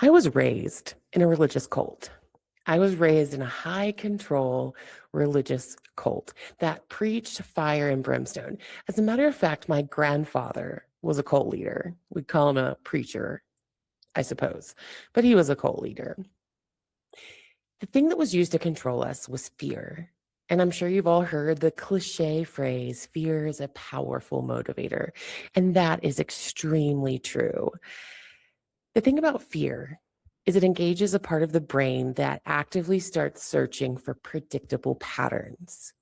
I was raised in a religious cult. I was raised in a high control religious cult that preached fire and brimstone. As a matter of fact, my grandfather was a cult leader. We'd call him a preacher, I suppose, but he was a cult leader. The thing that was used to control us was fear. And I'm sure you've all heard the cliche phrase, fear is a powerful motivator. And that is extremely true. The thing about fear is it engages a part of the brain that actively starts searching for predictable patterns.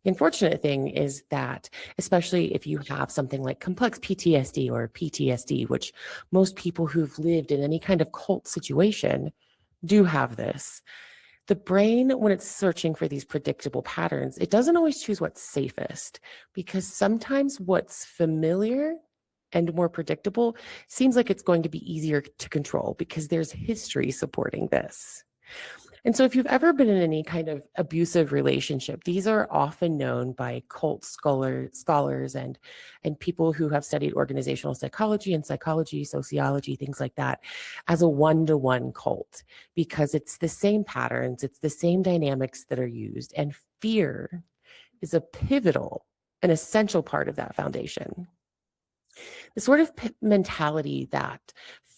The unfortunate thing is that, especially if you have something like complex PTSD or PTSD, which most people who've lived in any kind of cult situation do have this, the brain, when it's searching for these predictable patterns, it doesn't always choose what's safest because sometimes what's familiar and more predictable seems like it's going to be easier to control because there's history supporting this. And so if you've ever been in any kind of abusive relationship, these are often known by cult scholars and people who have studied organizational psychology and psychology, sociology, things like that, as a one-to-one cult, because it's the same patterns, it's the same dynamics that are used, and fear is a pivotal and essential part of that foundation. The sort of mentality that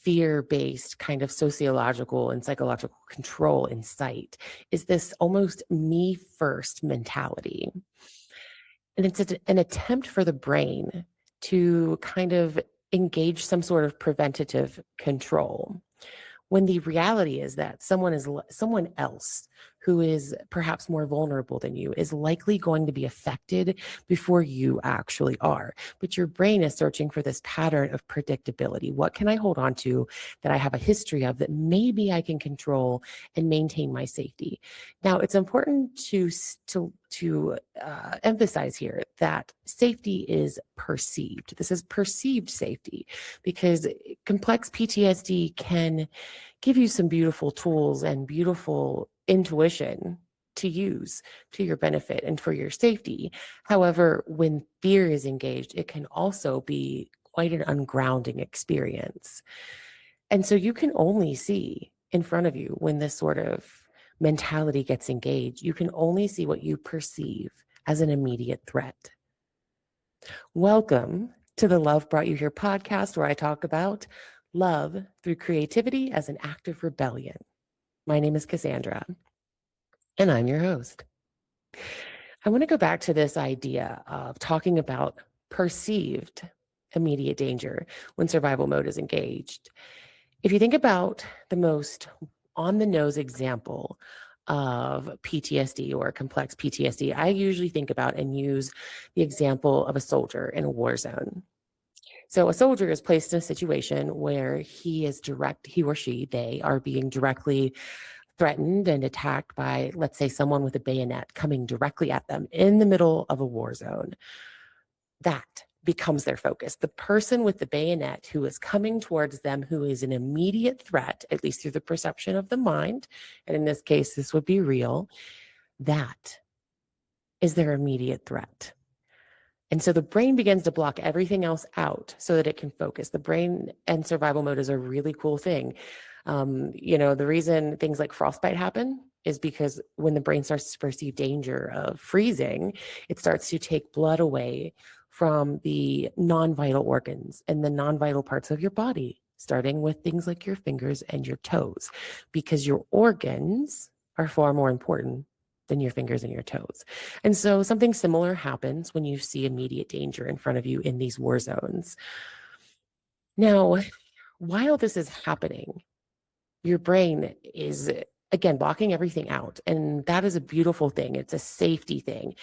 fear-based kind of sociological and psychological control incite is this almost me first mentality. And it's an attempt for the brain to kind of engage some sort of preventative control, when the reality is that someone else who is perhaps more vulnerable than you is likely going to be affected before you actually are. But your brain is searching for this pattern of predictability. What can I hold on to that I have a history of that maybe I can control and maintain my safety? Now, it's important to emphasize here that safety is perceived. This is perceived safety because complex PTSD can give you some beautiful tools and beautiful intuition to use to your benefit and for your safety. However, when fear is engaged, it can also be quite an ungrounding experience. And so you can only see in front of you when this sort of mentality gets engaged, you can only see what you perceive as an immediate threat. Welcome to the Love Brought You Here podcast, where I talk about love through creativity as an act of rebellion. My name is Cassandra, and I'm your host. I want to go back to this idea of talking about perceived immediate danger when survival mode is engaged. If you think about the most on-the-nose example of PTSD or complex PTSD, I usually think about and use the example of a soldier in a war zone. So a soldier is placed in a situation where he or she, they are being directly threatened and attacked by, let's say, someone with a bayonet coming directly at them in the middle of a war zone. That becomes their focus. The person with the bayonet who is coming towards them, who is an immediate threat, at least through the perception of the mind, and in this case, this would be real, that is their immediate threat. And so the brain begins to block everything else out so that it can focus. The brain and survival mode is a really cool thing. The reason things like frostbite happen is because when the brain starts to perceive danger of freezing, it starts to take blood away from the non-vital organs and the non-vital parts of your body, starting with things like your fingers and your toes, because your organs are far more important than your fingers and your toes. And so something similar happens when you see immediate danger in front of you in these war zones. Now, while this is happening, your brain is, again, blocking everything out. And that is a beautiful thing. It's a safety thing.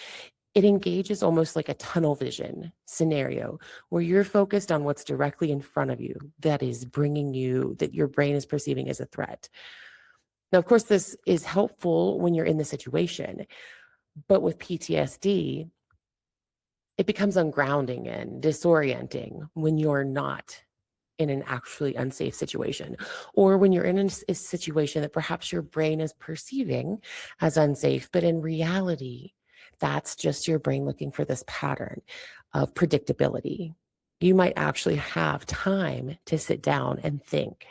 It engages almost like a tunnel vision scenario where you're focused on what's directly in front of you that is bringing you, that your brain is perceiving as a threat. Now, of course, this is helpful when you're in the situation, but with PTSD, it becomes ungrounding and disorienting when you're not in an actually unsafe situation, or when you're in a situation that perhaps your brain is perceiving as unsafe, but in reality, that's just your brain looking for this pattern of predictability. You might actually have time to sit down and think.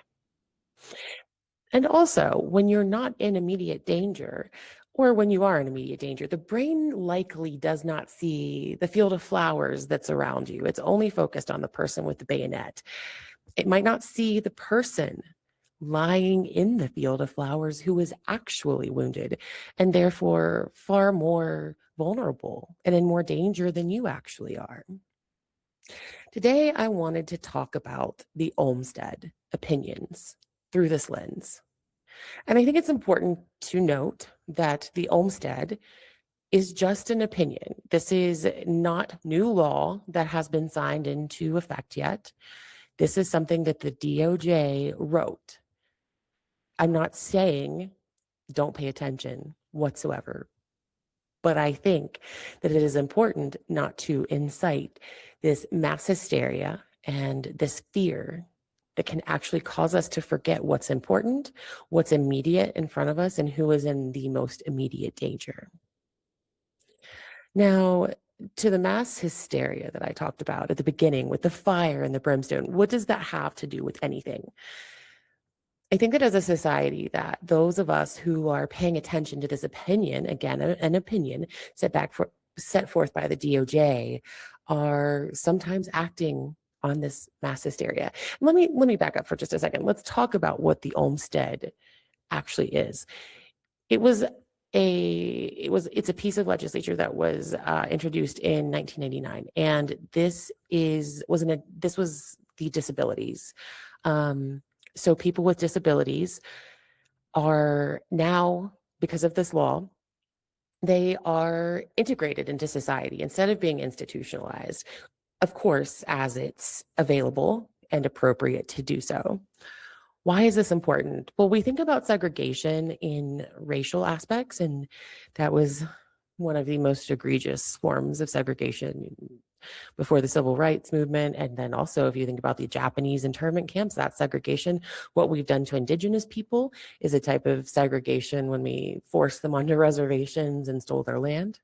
And also, when you're not in immediate danger, or when you are in immediate danger, the brain likely does not see the field of flowers that's around you. It's only focused on the person with the bayonet. It might not see the person lying in the field of flowers who is actually wounded and therefore far more vulnerable and in more danger than you actually are. Today, I wanted to talk about the Olmstead opinions through this lens. And I think it's important to note that the Olmstead is just an opinion. This is not new law that has been signed into effect yet. This is something that the DOJ wrote. I'm not saying don't pay attention whatsoever, but I think that it is important not to incite this mass hysteria and this fear that can actually cause us to forget what's important, what's immediate in front of us, and who is in the most immediate danger. Now, to the mass hysteria that I talked about at the beginning with the fire and the brimstone, what does that have to do with anything? I think that as a society, that those of us who are paying attention to this opinion, again, an opinion set forth by the DOJ, are sometimes acting on this mass hysteria. Let me back up for just a second. Let's talk about what the Olmstead actually is. It's a piece of legislature that was introduced in 1999, and this was the disabilities. So people with disabilities are now, because of this law, they are integrated into society instead of being institutionalized, of course, as it's available and appropriate to do so. Why is this important? Well, we think about segregation in racial aspects, and that was one of the most egregious forms of segregation before the civil rights movement. And then also, if you think about the Japanese internment camps, that segregation, what we've done to indigenous people is a type of segregation when we forced them onto reservations and stole their land.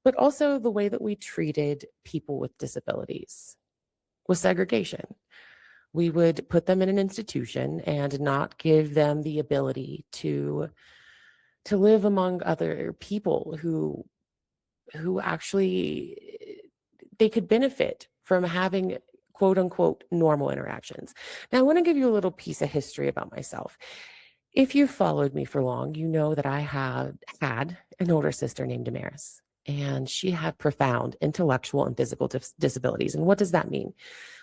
But also the way that we treated people with disabilities was segregation. We would put them in an institution and not give them the ability to live among other people who actually they could benefit from having quote unquote normal interactions. Now, I want to give you a little piece of history about myself. If you've followed me for long, you know that I had an older sister named Damaris, and she had profound intellectual and physical disabilities. And what does that mean?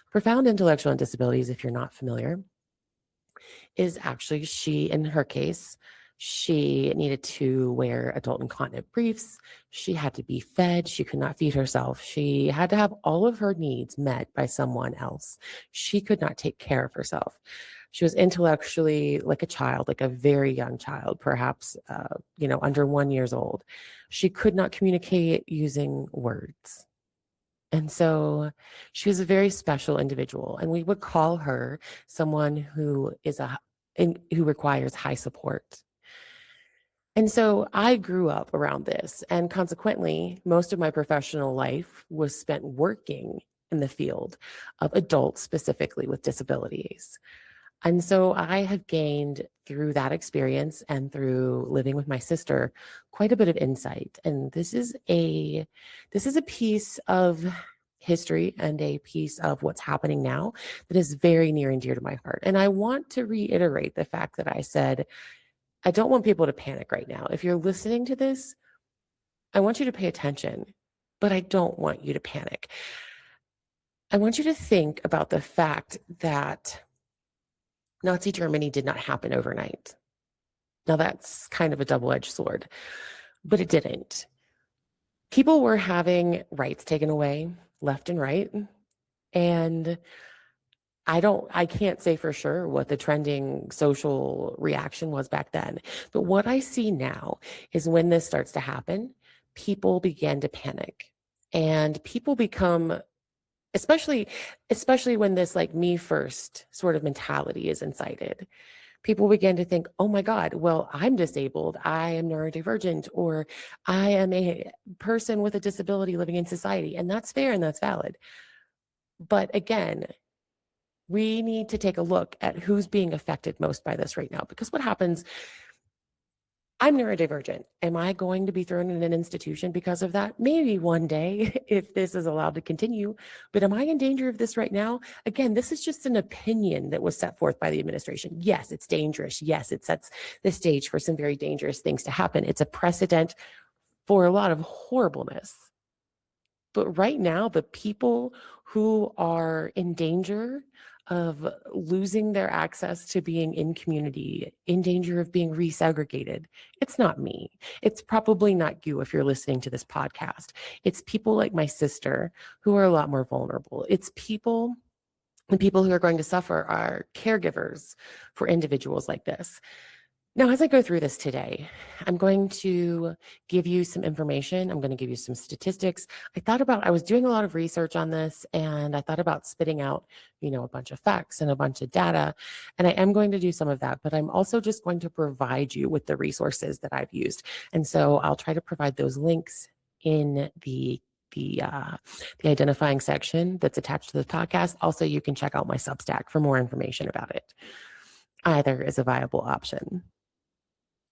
Profound intellectual and disabilities, if you're not familiar, is actually in her case, she needed to wear adult incontinent briefs. She had to be fed. She could not feed herself. She had to have all of her needs met by someone else. She could not take care of herself. She was intellectually like a child, like a very young child, perhaps, under 1 year old. She could not communicate using words. And so she was a very special individual, and we would call her someone who who requires high support. And so I grew up around this, and consequently, most of my professional life was spent working in the field of adults specifically with disabilities. And so I have gained through that experience and through living with my sister quite a bit of insight. And this is a piece of history and a piece of what's happening now that is very near and dear to my heart. And I want to reiterate the fact that I said, I don't want people to panic right now. If you're listening to this, I want you to pay attention, but I don't want you to panic. I want you to think about the fact that Nazi Germany did not happen overnight. Now, that's kind of a double-edged sword, but it didn't. People were having rights taken away left and right, and I can't say for sure what the trending social reaction was back then, but what I see now is when this starts to happen, people begin to panic, and people become, especially when this like me first sort of mentality is incited. People begin to think, oh my God, well, I'm disabled, I am neurodivergent, or I am a person with a disability living in society. And that's fair and that's valid. But again, We need to take a look at who's being affected most by this right now. Because what happens, I'm neurodivergent. Am I going to be thrown in an institution because of that? Maybe one day if this is allowed to continue. But am I in danger of this right now? Again, this is just an opinion that was set forth by the administration. Yes, it's dangerous. Yes, it sets the stage for some very dangerous things to happen. It's a precedent for a lot of horribleness. But right now, the people who are in danger of losing their access to being in community, in danger of being resegregated, it's not me. It's probably not you if you're listening to this podcast. It's people like my sister who are a lot more vulnerable. It's people, the people who are going to suffer are caregivers for individuals like this. Now, as I go through this today, I'm going to give you some information. I'm going to give you some statistics. I was doing a lot of research on this, and I thought about spitting out, a bunch of facts and a bunch of data. And I am going to do some of that, but I'm also just going to provide you with the resources that I've used. And so I'll try to provide those links in the identifying section that's attached to the podcast. Also, you can check out my Substack for more information about it. Either is a viable option.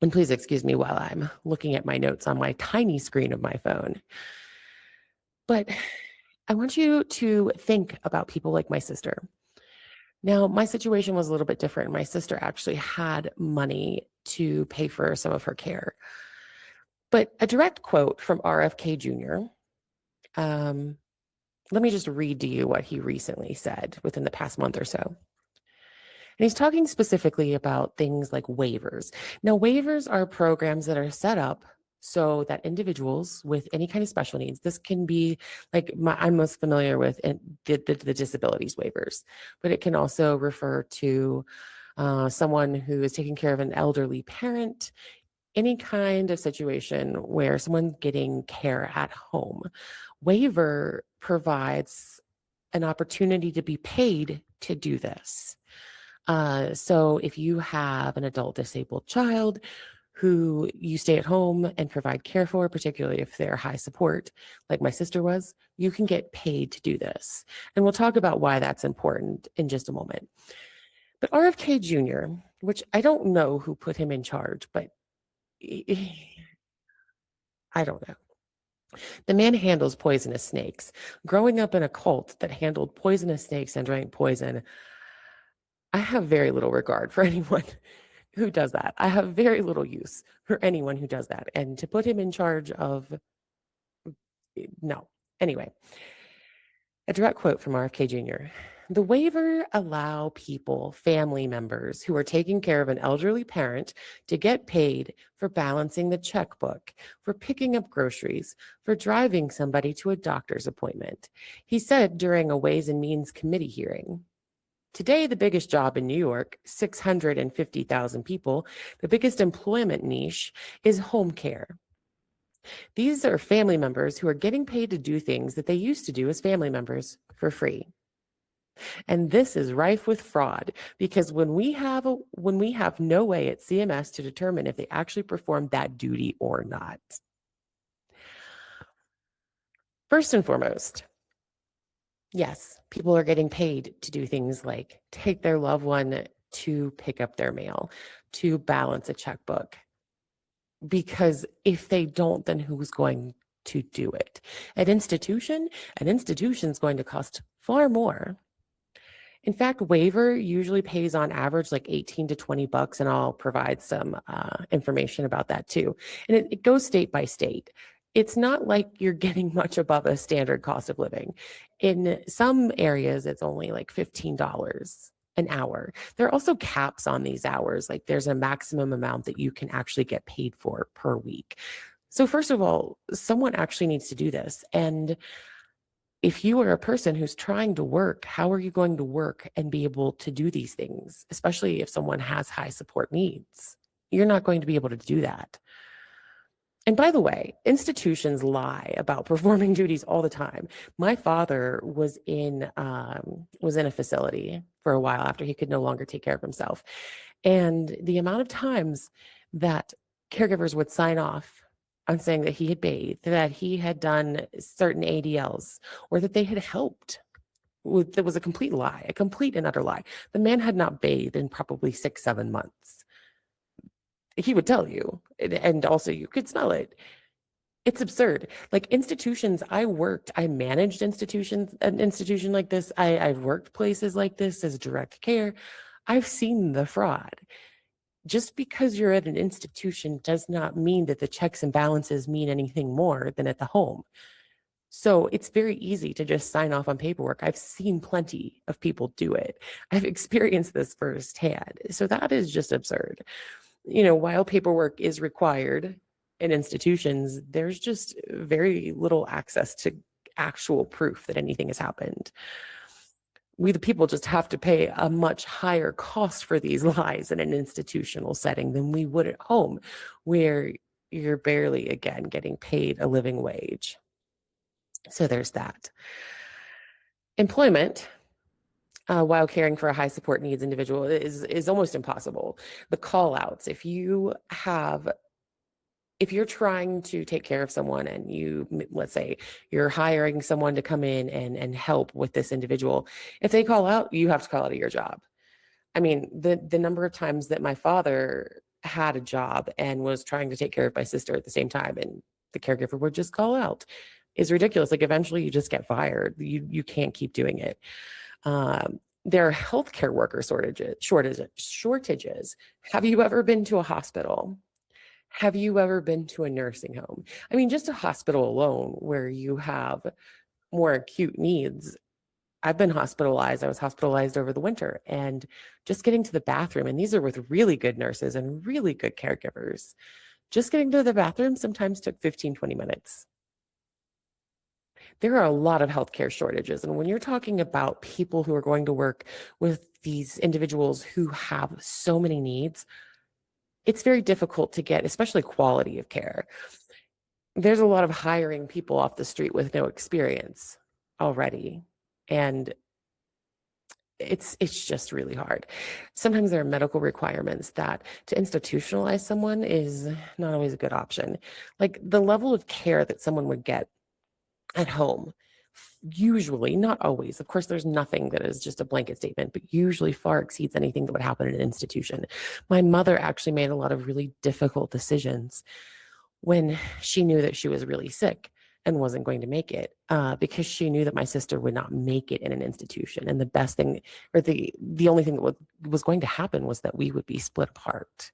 And please excuse me while I'm looking at my notes on my tiny screen of my phone. But I want you to think about people like my sister. Now, my situation was a little bit different. My sister actually had money to pay for some of her care. But a direct quote from RFK Jr., let me just read to you what he recently said within the past month or so. And he's talking specifically about things like waivers. Now, waivers are programs that are set up so that individuals with any kind of special needs, this can be like I'm most familiar with the disabilities waivers, but it can also refer to someone who is taking care of an elderly parent, any kind of situation where someone's getting care at home. Waiver provides an opportunity to be paid to do this. So if you have an adult disabled child who you stay at home and provide care for, particularly if they're high support, like my sister was, you can get paid to do this. And we'll talk about why that's important in just a moment. But RFK Jr., which I don't know who put him in charge, but I don't know. The man handles poisonous snakes. Growing up in a cult that handled poisonous snakes and drank poison, I have very little regard for anyone who does that. I have very little use for anyone who does that. And to put him in charge of, no. Anyway, a direct quote from RFK Jr. The waiver allow people, family members who are taking care of an elderly parent to get paid for balancing the checkbook, for picking up groceries, for driving somebody to a doctor's appointment. He said during a Ways and Means Committee hearing. Today, the biggest job in New York, 650,000 people, the biggest employment niche is home care. These are family members who are getting paid to do things that they used to do as family members for free. And this is rife with fraud because when we have no way at CMS to determine if they actually performed that duty or not. First and foremost, yes, people are getting paid to do things like take their loved one to pick up their mail, to balance a checkbook. Because if they don't, then who's going to do it? An institution is going to cost far more. In fact, waiver usually pays on average like 18 to 20 bucks, and I'll provide some information about that too. And it goes state by state. It's not like you're getting much above a standard cost of living. In some areas, it's only like $15 an hour. There are also caps on these hours. Like there's a maximum amount that you can actually get paid for per week. So first of all, someone actually needs to do this. And if you are a person who's trying to work, how are you going to work and be able to do these things, especially if someone has high support needs? You're not going to be able to do that. And by the way, institutions lie about performing duties all the time. My father was in a facility for a while after he could no longer take care of himself. And the amount of times that caregivers would sign off on saying that he had bathed, that he had done certain ADLs, or that they had helped That was a complete lie, a complete and utter lie. The man had not bathed in probably 6, 7 months. He would tell you, and also you could smell it. It's absurd. Like institutions, I managed institutions, an institution like this. I've worked places like this as direct care. I've seen the fraud. Just because you're at an institution does not mean that the checks and balances mean anything more than at the home. So it's very easy to just sign off on paperwork. I've seen plenty of people do it. I've experienced this firsthand. So that is just absurd. While paperwork is required in institutions, there's just very little access to actual proof that anything has happened. We, the people, just have to pay a much higher cost for these lies in an institutional setting than we would at home, where you're barely, again, getting paid a living wage. So there's that. Employment, while caring for a high support needs individual, is almost impossible. The call outs, if you're trying to take care of someone and let's say you're hiring someone to come in and help with this individual, if they call out, you have to call out of your job. I mean, the number of times that my father had a job and was trying to take care of my sister at the same time, and the caregiver would just call out, is ridiculous. Like, eventually you just get fired. You can't keep doing it. There are healthcare worker shortages. Have you ever been to a hospital? Have you ever been to a nursing home? I mean, just a hospital alone where you have more acute needs. I've been hospitalized. I was hospitalized over the winter, and just getting to the bathroom, and these are with really good nurses and really good caregivers, just getting to the bathroom sometimes took 15, 20 minutes. There are a lot of healthcare shortages. And when you're talking about people who are going to work with these individuals who have so many needs, it's very difficult to get, especially quality of care. There's a lot of hiring people off the street with no experience already. And it's just really hard. Sometimes there are medical requirements that to institutionalize someone is not always a good option. Like the level of care that someone would get at home, usually, not always, of course, there's nothing that is just a blanket statement, but usually far exceeds anything that would happen in an institution. My mother actually made a lot of really difficult decisions when she knew that she was really sick and wasn't going to make it, because she knew that my sister would not make it in an institution. And the best thing, or the only thing that was going to happen, was that we would be split apart.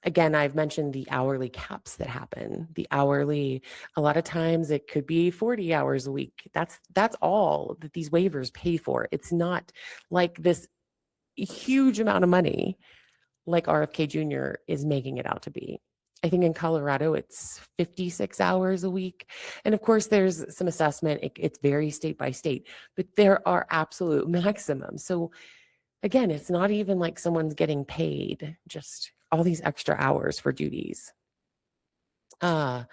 Again, I've mentioned the hourly caps that happen. A lot of times it could be 40 hours a week. That's all that these waivers pay for. It's not like this huge amount of money like RFK Jr. is making it out to be. I think in Colorado, it's 56 hours a week. And of course, there's some assessment. It varies state by state, but there are absolute maximums. So again, it's not even like someone's getting paid just all these extra hours for duties. Does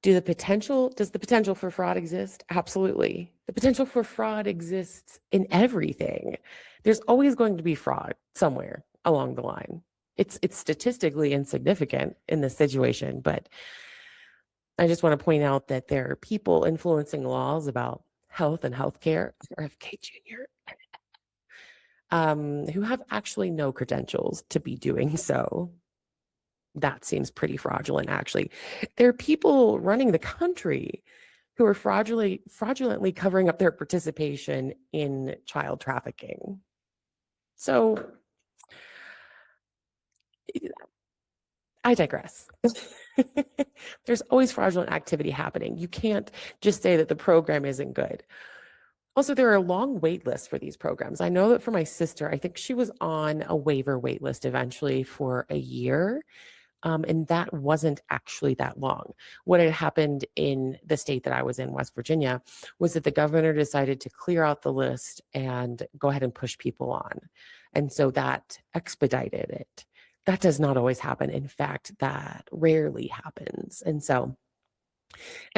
the potential for fraud exist? Absolutely. The potential for fraud exists in everything. There's always going to be fraud somewhere along the line. It's statistically insignificant in this situation, but I just want to point out that there are people influencing laws about health and healthcare, RFK Jr., who have actually no credentials to be doing so. That seems pretty fraudulent, actually. There are people running the country who are fraudulently covering up their participation in child trafficking. So I digress. There's always fraudulent activity happening. You can't just say that the program isn't good. Also, there are long wait lists for these programs. I know that for my sister, I think she was on a waiver wait list eventually for a year. And that wasn't actually that long. What had happened in the state that I was in, West Virginia, was that the governor decided to clear out the list and go ahead and push people on. And so that expedited it. That does not always happen. In fact, that rarely happens. And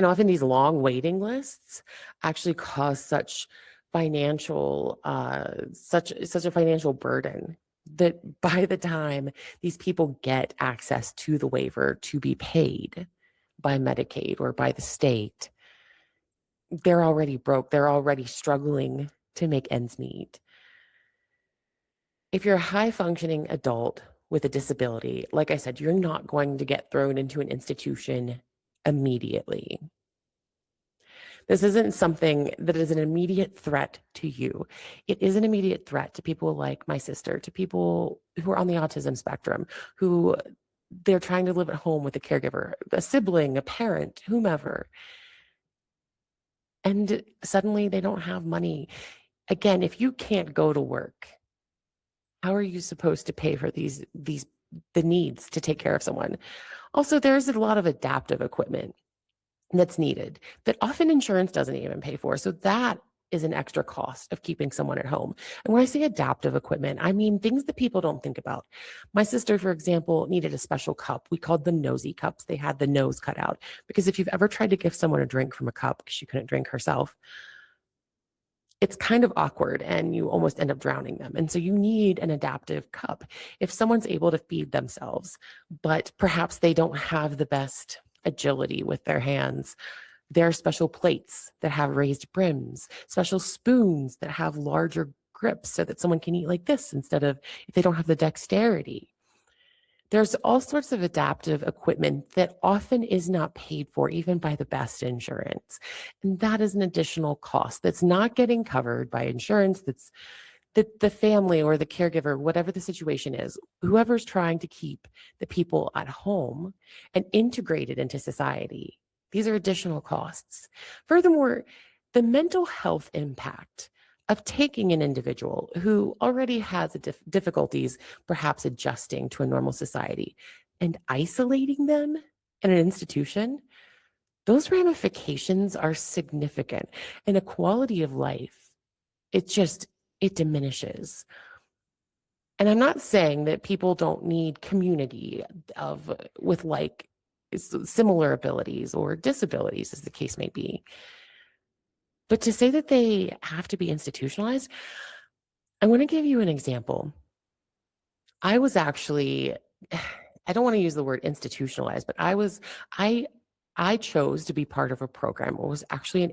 often these long waiting lists actually cause such a financial burden that by the time these people get access to the waiver to be paid by Medicaid or by the state, they're already broke. They're already struggling to make ends meet. If you're a high functioning adult with a disability, like I said, you're not going to get thrown into an institution immediately. This isn't something that is an immediate threat to you. It is an immediate threat to people like my sister, to people who are on the autism spectrum, who they're trying to live at home with a caregiver, a sibling, a parent, whomever. And suddenly they don't have money. Again, if you can't go to work, how are you supposed to pay for the needs to take care of someone? Also, there's a lot of adaptive equipment that's needed that often insurance doesn't even pay for. So that is an extra cost of keeping someone at home. And when I say adaptive equipment, I mean things that people don't think about. My sister, for example, needed a special cup. We called them nosy cups. They had the nose cut out because if you've ever tried to give someone a drink from a cup because she couldn't drink herself, it's kind of awkward and you almost end up drowning them. And so you need an adaptive cup. If someone's able to feed themselves, but perhaps they don't have the best agility with their hands, there are special plates that have raised brims, special spoons that have larger grips so that someone can eat like this instead of if they don't have the dexterity. There's all sorts of adaptive equipment that often is not paid for even by the best insurance. And that is an additional cost that's not getting covered by insurance, that's that the family or the caregiver, whatever the situation is, whoever's trying to keep the people at home and integrated into society. These are additional costs. Furthermore, the mental health impact of taking an individual who already has difficulties perhaps adjusting to a normal society and isolating them in an institution, those ramifications are significant. And a quality of life, it diminishes. And I'm not saying that people don't need community with like similar abilities or disabilities, as the case may be. But to say that they have to be institutionalized, I want to give you an example. I was actually, I don't want to use the word institutionalized, but I chose to be part of a program. It was actually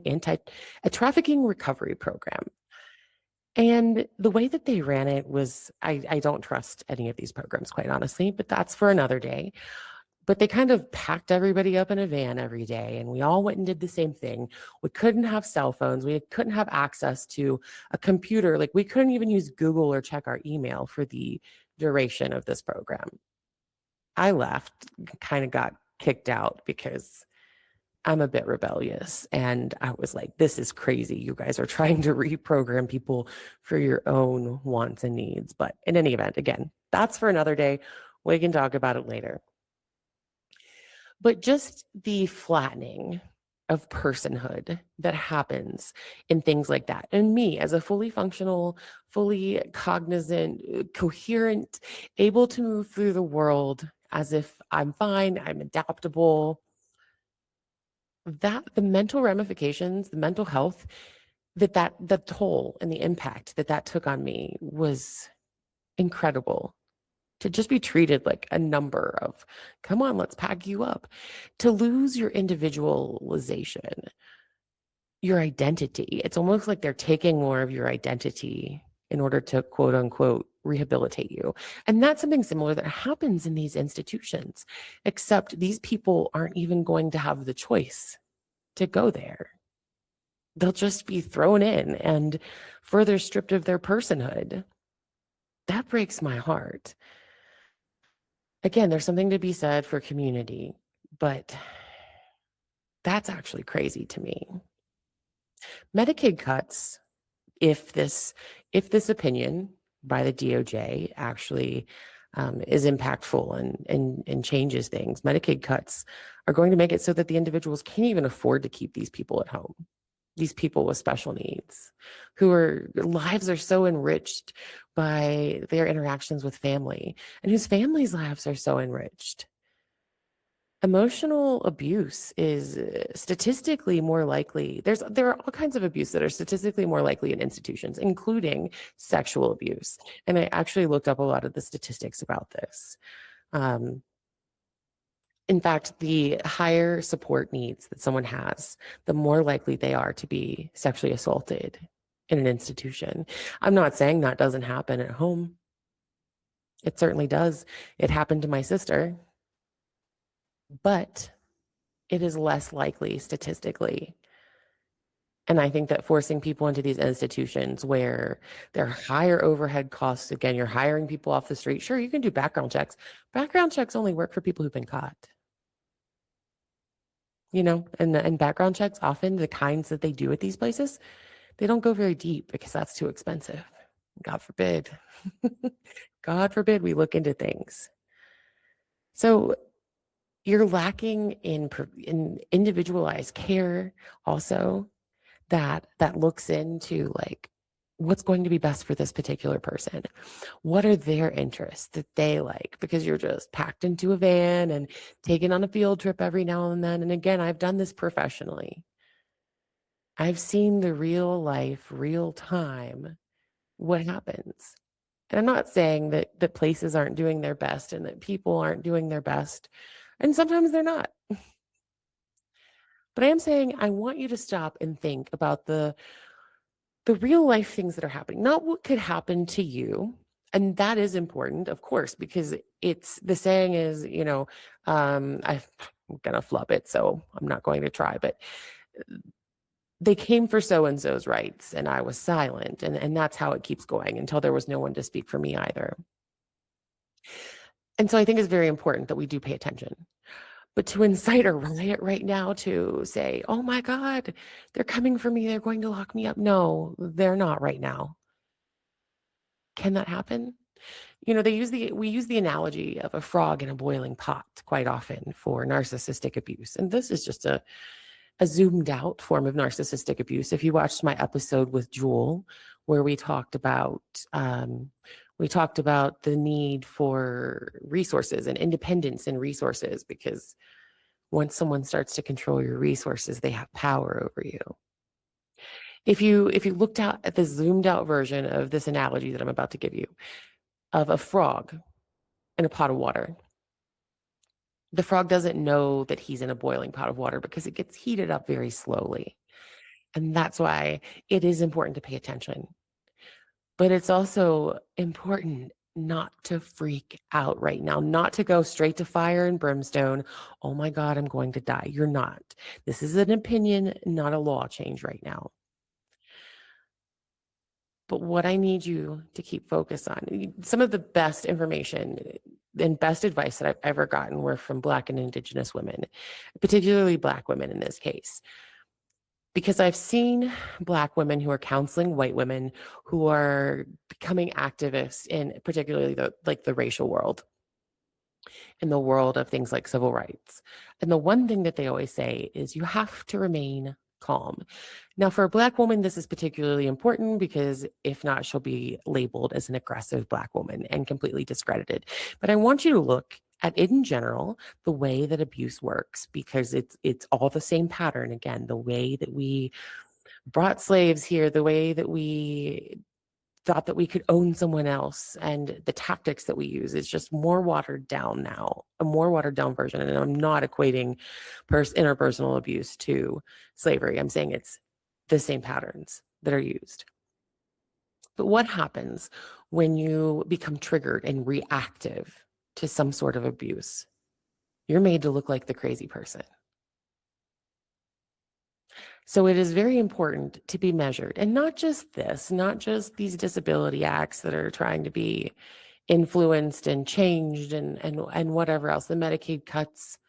a trafficking recovery program. And the way that they ran it was, I don't trust any of these programs, quite honestly, but that's for another day. But they kind of packed everybody up in a van every day, and we all went and did the same thing. We couldn't have cell phones. We couldn't have access to a computer. Like we couldn't even use Google or check our email for the duration of this program. I left, kind of got kicked out because I'm a bit rebellious. And I was like, this is crazy. You guys are trying to reprogram people for your own wants and needs. But in any event, again, that's for another day. We can talk about it later. But just the flattening of personhood that happens in things like that. And me as a fully functional, fully cognizant, coherent, able to move through the world as if I'm fine, I'm adaptable, that the mental ramifications, the mental health, that the toll and the impact that took on me was incredible. To just be treated like a number of, come on, let's pack you up. To lose your individualization, your identity. It's almost like they're taking more of your identity in order to quote unquote rehabilitate you. And that's something similar that happens in these institutions, except these people aren't even going to have the choice to go there. They'll just be thrown in and further stripped of their personhood. That breaks my heart. Again, there's something to be said for community, but that's actually crazy to me. Medicaid cuts, if this opinion by the DOJ actually is impactful and changes things, Medicaid cuts are going to make it so that the individuals can't even afford to keep these people at home. These people with special needs, whose lives are so enriched by their interactions with family, and whose families' lives are so enriched. Emotional abuse is statistically more likely. There are all kinds of abuse that are statistically more likely in institutions, including sexual abuse. And I actually looked up a lot of the statistics about this. In fact, the higher support needs that someone has, the more likely they are to be sexually assaulted in an institution. I'm not saying that doesn't happen at home. It certainly does. It happened to my sister, but it is less likely statistically. And I think that forcing people into these institutions where there are higher overhead costs, again, you're hiring people off the street. Sure, you can do background checks. Background checks only work for people who've been caught. And background checks, often the kinds that they do at these places, they don't go very deep because that's too expensive. God forbid. God forbid we look into things. So you're lacking in individualized care also that looks into like what's going to be best for this particular person. What are their interests that they like? Because you're just packed into a van and taken on a field trip every now and then. And again, I've done this professionally. I've seen the real life, real time, what happens. And I'm not saying that places aren't doing their best and that people aren't doing their best. And sometimes they're not. But I am saying I want you to stop and think about the real life things that are happening, not what could happen to you. And that is important, of course, because it's the saying is, I'm going to flub it, so I'm not going to try, but they came for so-and-so's rights and I was silent. And that's how it keeps going until there was no one to speak for me either. And so I think it's very important that we do pay attention. But to incite a riot right now to say, oh my God, they're coming for me, they're going to lock me up. No, they're not right now. Can that happen? We use the analogy of a frog in a boiling pot quite often for narcissistic abuse. And this is just a zoomed out form of narcissistic abuse. If you watched my episode with Jewel, where we talked about the need for resources and independence in resources, because once someone starts to control your resources, they have power over you. If you looked out at the zoomed out version of this analogy that I'm about to give you, of a frog in a pot of water, the frog doesn't know that he's in a boiling pot of water because it gets heated up very slowly. And that's why it is important to pay attention. But it's also important not to freak out right now, not to go straight to fire and brimstone. Oh my God, I'm going to die. You're not. This is an opinion, not a law change right now. But what I need you to keep focused on, some of the best information and best advice that I've ever gotten were from Black and Indigenous women, particularly Black women in this case. Because I've seen Black women who are counseling white women who are becoming activists in particularly the racial world, in the world of things like civil rights. And the one thing that they always say is you have to remain calm. Now, for a Black woman, this is particularly important because if not, she'll be labeled as an aggressive Black woman and completely discredited. But I want you to look at, in general, the way that abuse works, because it's all the same pattern. Again, the way that we brought slaves here, the way that we thought that we could own someone else, and the tactics that we use is just more watered down now, a more watered down version. And I'm not equating interpersonal abuse to slavery. I'm saying it's the same patterns that are used. But what happens when you become triggered and reactive to some sort of abuse? You're made to look like the crazy person. So it is very important to be measured, and not just this, not just these disability acts that are trying to be influenced and changed and whatever else, the Medicaid cuts,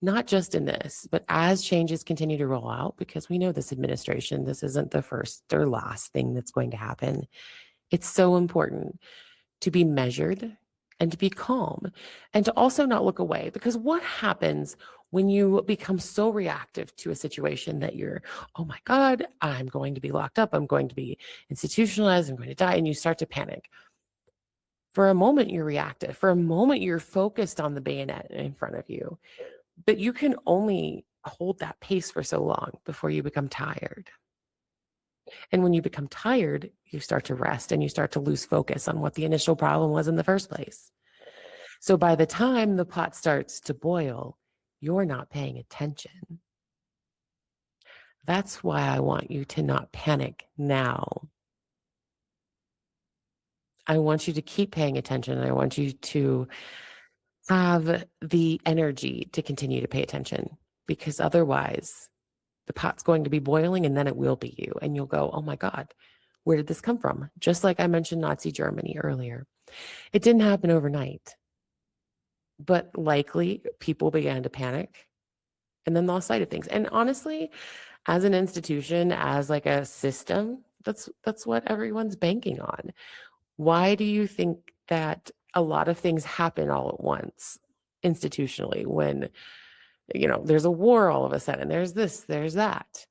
not just in this, but as changes continue to roll out, because we know this administration, this isn't the first or last thing that's going to happen. It's so important to be measured and to be calm and to also not look away, because what happens when you become so reactive to a situation that you're, oh my God, I'm going to be locked up, I'm going to be institutionalized, I'm going to die, and you start to panic. For a moment, you're reactive. For a moment, you're focused on the bayonet in front of you, but you can only hold that pace for so long before you become tired. And when you become tired, you start to rest and you start to lose focus on what the initial problem was in the first place. So by the time the pot starts to boil, you're not paying attention. That's why I want you to not panic now. I want you to keep paying attention. I want you to have the energy to continue to pay attention, because otherwise the pot's going to be boiling and then it will be you. And you'll go, oh my God, where did this come from? Just like I mentioned Nazi Germany earlier. It didn't happen overnight, but likely people began to panic and then lost sight of things. And honestly, as an institution, as like a system, that's what everyone's banking on. Why do you think that a lot of things happen all at once institutionally when, there's a war all of a sudden, there's this, there's that?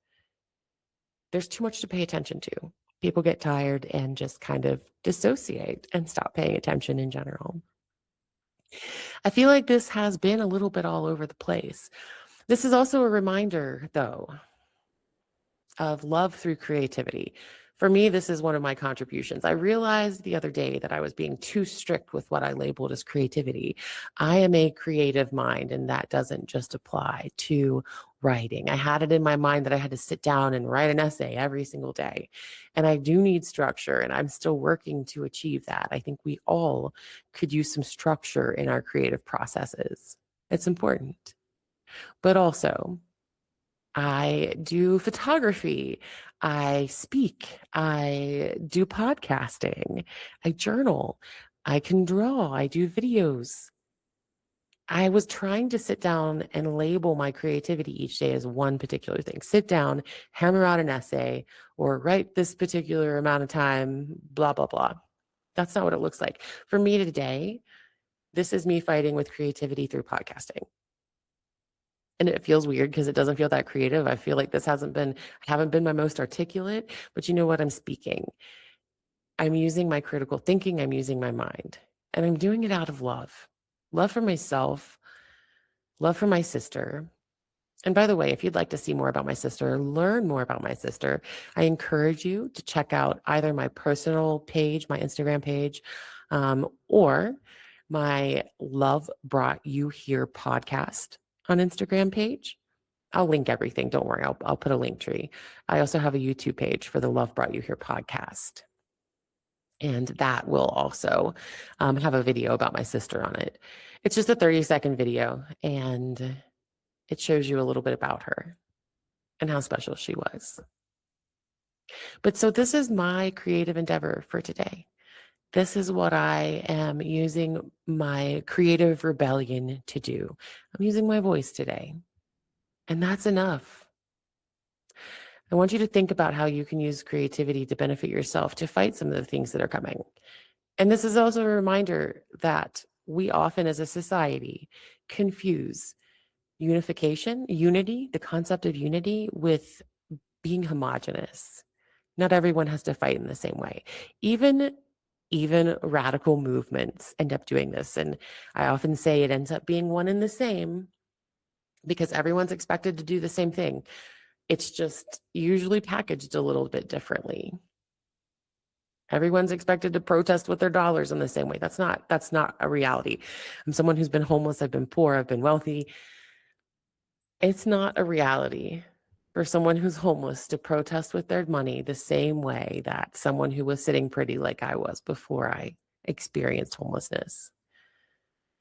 There's too much to pay attention to. People get tired and just kind of dissociate and stop paying attention in general. I feel like this has been a little bit all over the place. This is also a reminder, though, of love through creativity. For me, this is one of my contributions. I realized the other day that I was being too strict with what I labeled as creativity. I am a creative mind, and that doesn't just apply to writing. I had it in my mind that I had to sit down and write an essay every single day. And I do need structure, and I'm still working to achieve that. I think we all could use some structure in our creative processes. It's important. But also, I do photography, I speak, I do podcasting, I journal, I can draw, I do videos. I was trying to sit down and label my creativity each day as one particular thing. Sit down, hammer out an essay, or write this particular amount of time, blah, blah, blah. That's not what it looks like. For me today, this is me fighting with creativity through podcasting. And it feels weird because it doesn't feel that creative. I feel like I haven't been my most articulate, but you know what? I'm speaking. I'm using my critical thinking. I'm using my mind, and I'm doing it out of love. Love for myself, love for my sister. And by the way, if you'd like to see more about my sister, learn more about my sister, I encourage you to check out either my personal page, my Instagram page, or my Love Brought You Here podcast on Instagram page. I'll link everything. Don't worry. I'll put a link tree. I also have a YouTube page for the Love Brought You Here podcast. And that will also have a video about my sister on it. It's just a 30-second video, and it shows you a little bit about her and how special she was. But so this is my creative endeavor for today. This is what I am using my creative rebellion to do. I'm using my voice today, and that's enough. I want you to think about how you can use creativity to benefit yourself, to fight some of the things that are coming. And this is also a reminder that we often as a society confuse unity, the concept of unity, with being homogenous. Not everyone has to fight in the same way. Even radical movements end up doing this. And I often say it ends up being one and the same because everyone's expected to do the same thing. It's just usually packaged a little bit differently. Everyone's expected to protest with their dollars in the same way. That's not a reality. I'm someone who's been homeless, I've been poor, I've been wealthy. It's not a reality for someone who's homeless to protest with their money the same way that someone who was sitting pretty like I was before I experienced homelessness.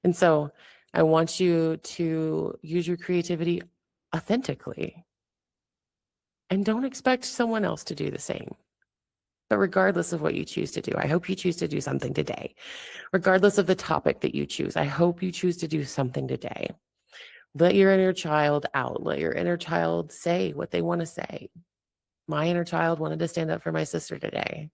And so I want you to use your creativity authentically. And don't expect someone else to do the same. But regardless of what you choose to do, I hope you choose to do something today. Regardless of the topic that you choose, I hope you choose to do something today. Let your inner child out. Let your inner child say what they want to say. My inner child wanted to stand up for my sister today.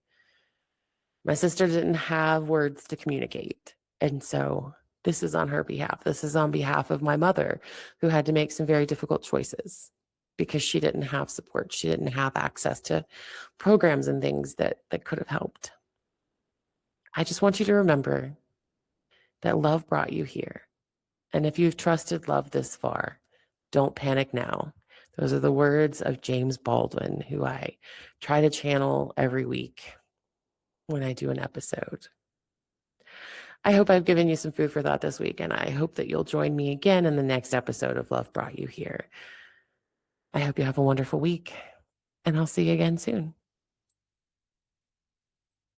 My sister didn't have words to communicate. And so this is on her behalf. This is on behalf of my mother, who had to make some very difficult choices because she didn't have support. She didn't have access to programs and things that could have helped. I just want you to remember that love brought you here. And if you've trusted love this far, don't panic now. Those are the words of James Baldwin, who I try to channel every week when I do an episode. I hope I've given you some food for thought this week, and I hope that you'll join me again in the next episode of Love Brought You Here. I hope you have a wonderful week, and I'll see you again soon.